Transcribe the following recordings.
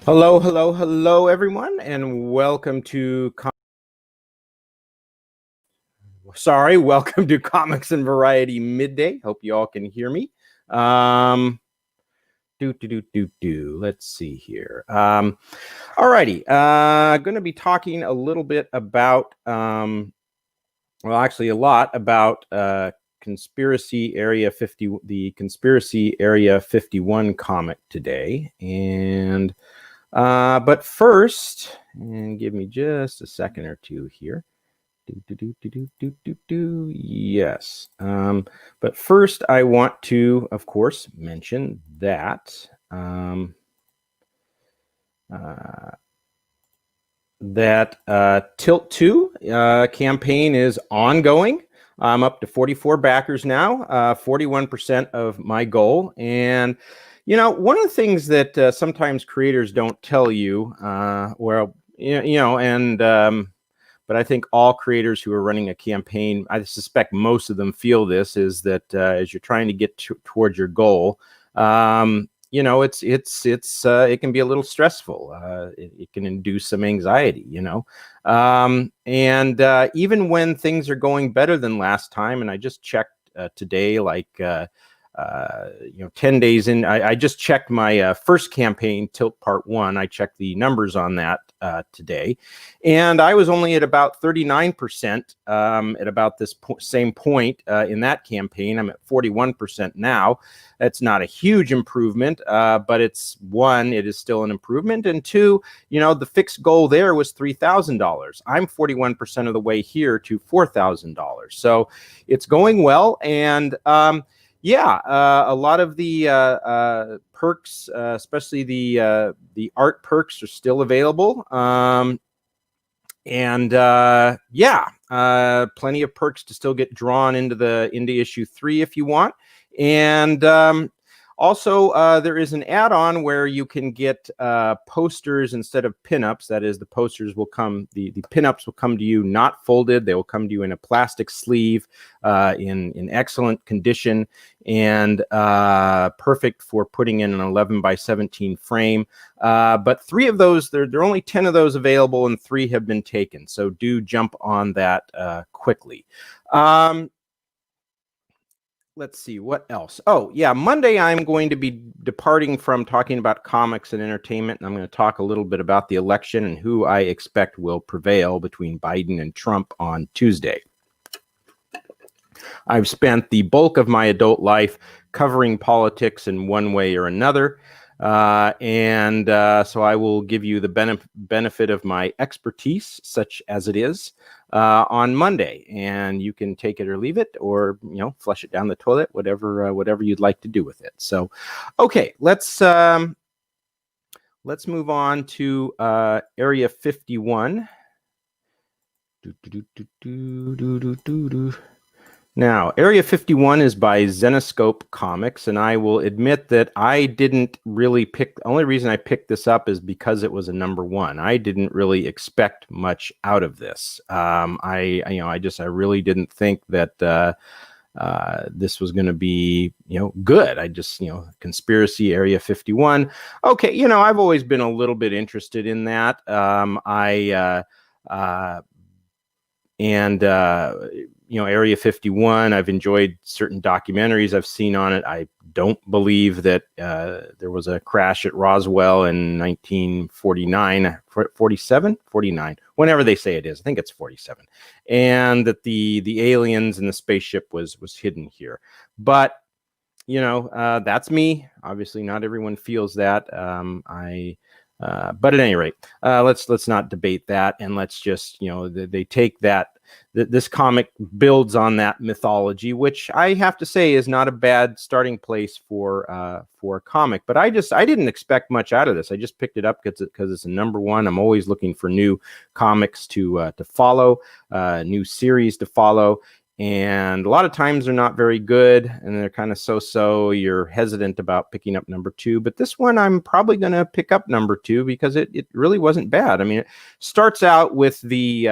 Hello, hello, hello, everyone, and welcome to welcome to Comics and Variety Midday. Hope you all can hear me. Let's see here. Alrighty, going to be talking a little bit about, well, actually a lot about Conspiracy Area 50, the Conspiracy Area 51 comic today, and but first, and give me just a second or two here. Yes. But first, I want to, of course, mention that Tilt 2 campaign is ongoing. I'm up to 44 backers now, 41% of my goal, and you know, one of the things that sometimes creators don't tell you, but I think all creators who are running a campaign, I suspect most of them feel this, is that as you're trying to get towards your goal, you know, it can be a little stressful. It can induce some anxiety, you know, and even when things are going better than last time, and I just checked today, like. 10 days in, I just checked my first campaign, Tilt Part 1. I checked the numbers on that today, and I was only at about 39% at about this same point in that campaign. I'm at 41% now. That's not a huge improvement, but it's one, it is still an improvement, and two, you know, the fixed goal there was $3,000. I'm 41% of the way here to $4,000. So it's going well, and yeah, a lot of the perks, especially the art perks, are still available. Yeah, plenty of perks to still get drawn into issue 3 if you want. And also, there is an add-on where you can get posters instead of pinups. That is, the posters will come, the pinups will come to you not folded. They will come to you in a plastic sleeve, in excellent condition, and perfect for putting in an 11 by 17 frame. But 3 of those, there are only 10 of those available, and 3 have been taken. So do jump on that quickly. Let's see, what else? Oh, yeah, Monday I'm going to be departing from talking about comics and entertainment, and I'm going to talk a little bit about the election and who I expect will prevail between Biden and Trump on Tuesday. I've spent the bulk of my adult life covering politics in one way or another, so I will give you the benefit of my expertise, such as it is, on Monday, and you can take it or leave it, or flush it down the toilet, whatever you'd like to do with it. So, okay, let's move on to Area 51. Now, Area 51 is by Zenescope Comics, and I will admit that I didn't really pick. The only reason I picked this up is because it was a #1. I didn't really expect much out of this. I really didn't think that this was going to be, good. I just, Conspiracy Area 51. Okay, I've always been a little bit interested in that. Area 51, I've enjoyed certain documentaries I've seen on it. I don't believe that there was a crash at Roswell in 1949, 47, 49, whenever they say it is. I think it's 47. And that the aliens and the spaceship was hidden here. But, that's me. Obviously, not everyone feels that. But at any rate, let's not debate that, and let's just, they take that. This comic builds on that mythology, which I have to say is not a bad starting place for a comic. But I didn't expect much out of this. I just picked it up because it's a #1. I'm always looking for new comics to follow, new series to follow, and a lot of times they're not very good, and they're kind of so-so. You're hesitant about picking up number 2, but this one I'm probably going to pick up number 2 because it really wasn't bad. I mean, it starts out with the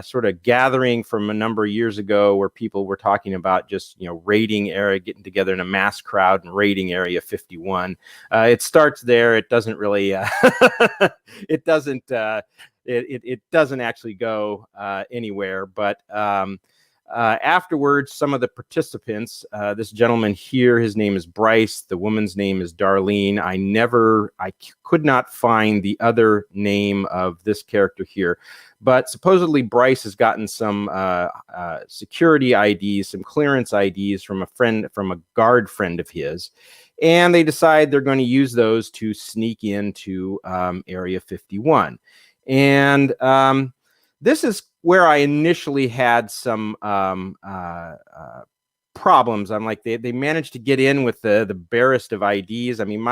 sort of gathering from a number of years ago where people were talking about just, raiding area, getting together in a mass crowd and raiding Area 51. It starts there. It doesn't really, it doesn't actually go anywhere. But afterwards, some of the participants, this gentleman here, his name is Bryce. The woman's name is Darlene. I could not find the other name of this character here. But supposedly Bryce has gotten some security IDs, some clearance IDs from a guard friend of his. And they decide they're going to use those to sneak into Area 51. And this is where I initially had some problems. I'm like, they managed to get in with the barest of IDs. I mean,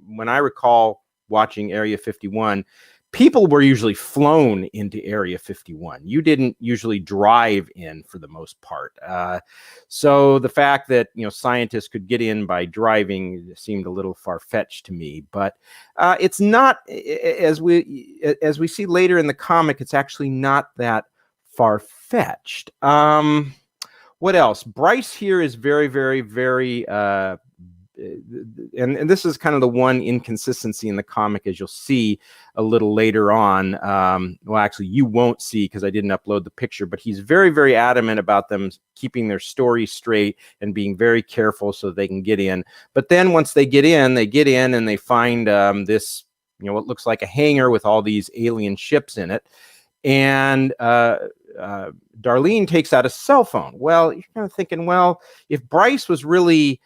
when I recall watching Area 51, people were usually flown into Area 51. You didn't usually drive in for the most part. So the fact that, scientists could get in by driving seemed a little far-fetched to me. But it's not, as we see later in the comic, it's actually not that far-fetched. What else? Bryce here is very, very, very and this is kind of the one inconsistency in the comic, as you'll see a little later on. Well, actually, you won't see because I didn't upload the picture, but he's very, very adamant about them keeping their story straight and being very careful so they can get in. But then once they get in and they find this, what looks like a hangar with all these alien ships in it. And Darlene takes out a cell phone. Well, you're kind of thinking, well, if Bryce was really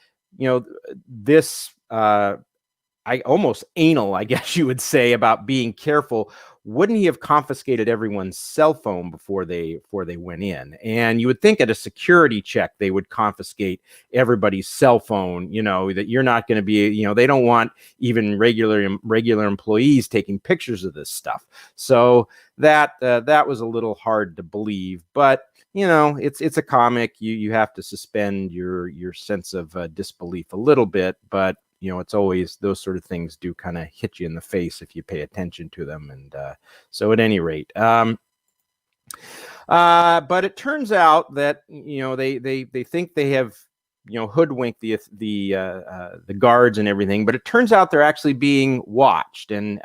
this almost anal, I guess you would say, about being careful, wouldn't he have confiscated everyone's cell phone before they went in? And you would think at a security check they would confiscate everybody's cell phone, that you're not going to be, they don't want even regular employees taking pictures of this stuff. So that was a little hard to believe, but it's a comic. You have to suspend your sense of disbelief a little bit, but it's always those sort of things do kind of hit you in the face if you pay attention to them. And so at any rate, but it turns out that they think they have hoodwinked the guards and everything, but it turns out they're actually being watched, and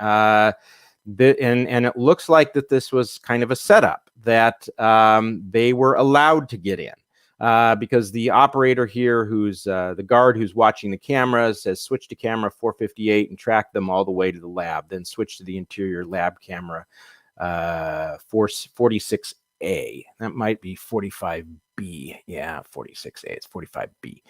it looks like that this was kind of a setup, that they were allowed to get in. Because the operator here, who's the guard who's watching the cameras, says switch to camera 458 and track them all the way to the lab. Then switch to the interior lab camera 46A. That might be 45B. Yeah, 46A. It's 45B.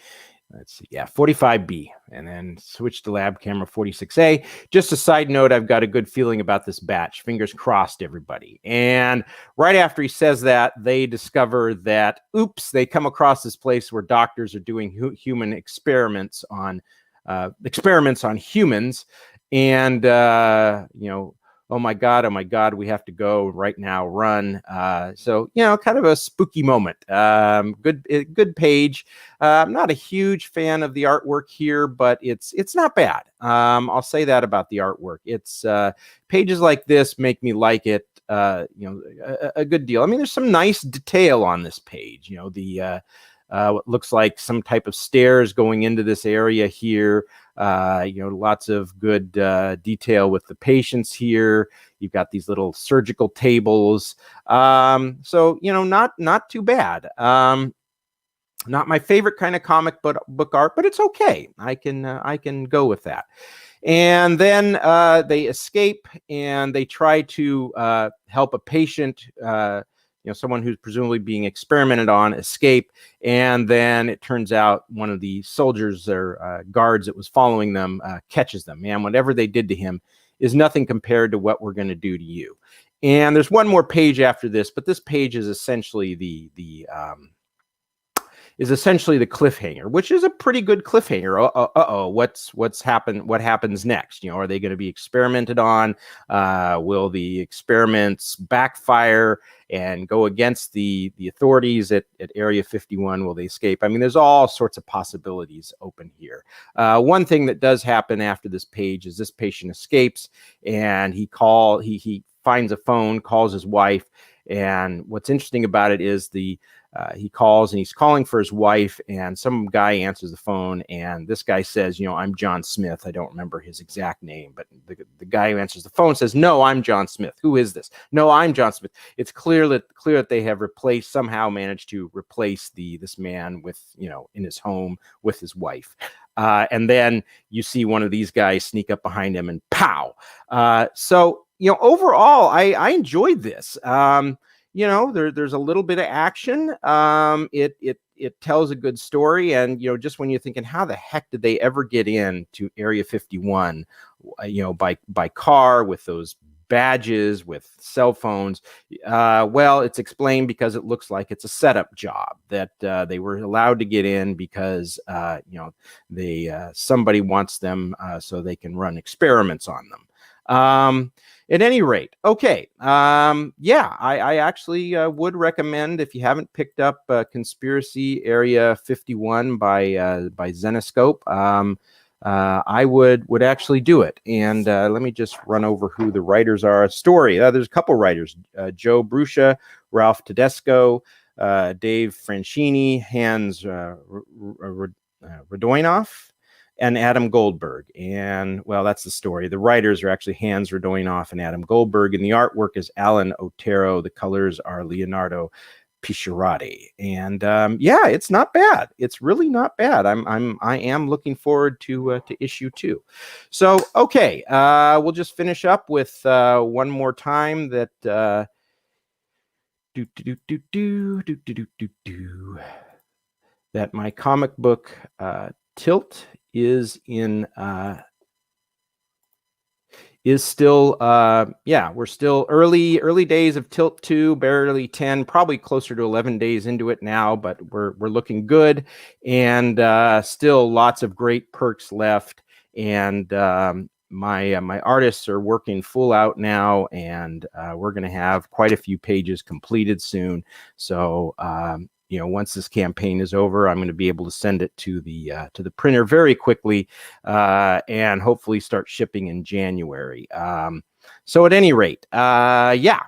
Let's see. Yeah, 45B. And then switch to lab camera 46A. Just a side note, I've got a good feeling about this batch. Fingers crossed, everybody. And right after he says that, they discover that, oops, they come across this place where doctors are doing human experiments on humans. And, oh my God, we have to go right now, run. So, kind of a spooky moment. Good page. I'm not a huge fan of the artwork here, but it's not bad. I'll say that about the artwork. It's pages like this make me like it, a good deal. I mean, there's some nice detail on this page. What looks like some type of stairs going into this area here. Lots of good detail with the patients here. You've got these little surgical tables. So, not too bad. Not my favorite kind of comic book art, but it's okay. I can go with that. And then they escape and they try to help a patient, someone who's presumably being experimented on, escape. And then it turns out one of the soldiers or guards that was following them catches them. Man, whatever they did to him is nothing compared to what we're going to do to you. And there's one more page after this, but this page is essentially is essentially the cliffhanger, which is a pretty good cliffhanger. What's happened? What happens next? You know, are they going to be experimented on? Will the experiments backfire and go against the authorities at Area 51? Will they escape? I mean, there's all sorts of possibilities open here. One thing that does happen after this page is this patient escapes, and he finds a phone, calls his wife, and what's interesting about it is he calls and he's calling for his wife, and some guy answers the phone, and this guy says, you know, I'm John Smith. I don't remember his exact name, but the guy who answers the phone says, no, I'm John Smith. Who is this? No, I'm John Smith. It's clear that they have somehow managed to replace this man with, you know, in his home with his wife. And then you see one of these guys sneak up behind him and pow. So, you know, overall, I enjoyed this. You know, there's a little bit of action. It tells a good story, and you know, just when you're thinking, how the heck did they ever get in to Area 51? You know, by car with those badges, with cell phones. Well, it's explained because it looks like it's a setup job that they were allowed to get in because you know, somebody wants them so they can run experiments on them. At any rate, okay. Yeah, I actually would recommend, if you haven't picked up Conspiracy Area 51 by Zenescope, I would actually do it. And let me just run over who the writers are. Story, there's a couple writers, Joe Bruscia, Ralph Tedesco, Dave Franchini, Hans Radoinoff, and Adam Goldberg. And well, that's the story. The writers are actually Hans Radoinoff and Adam Goldberg, and the artwork is Alan Otero. The colors are Leonardo Pisciarati. And yeah, it's not bad. It's really not bad. I am looking forward to issue 2. So okay, we'll just finish up with one more time that that my comic book Tilt is still yeah, we're still early days of Tilt 2, barely 10, probably closer to 11 days into it now, but we're looking good, and still lots of great perks left, and my artists are working full out now, and we're going to have quite a few pages completed soon. So you know, once this campaign is over, I'm going to be able to send it to the printer very quickly, and hopefully start shipping in January. So at any rate, yeah,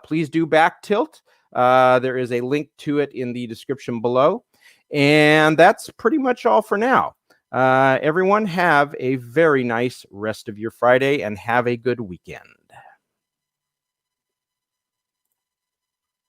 please do back Tilt. There is a link to it in the description below, and that's pretty much all for now. Everyone have a very nice rest of your Friday, and have a good weekend.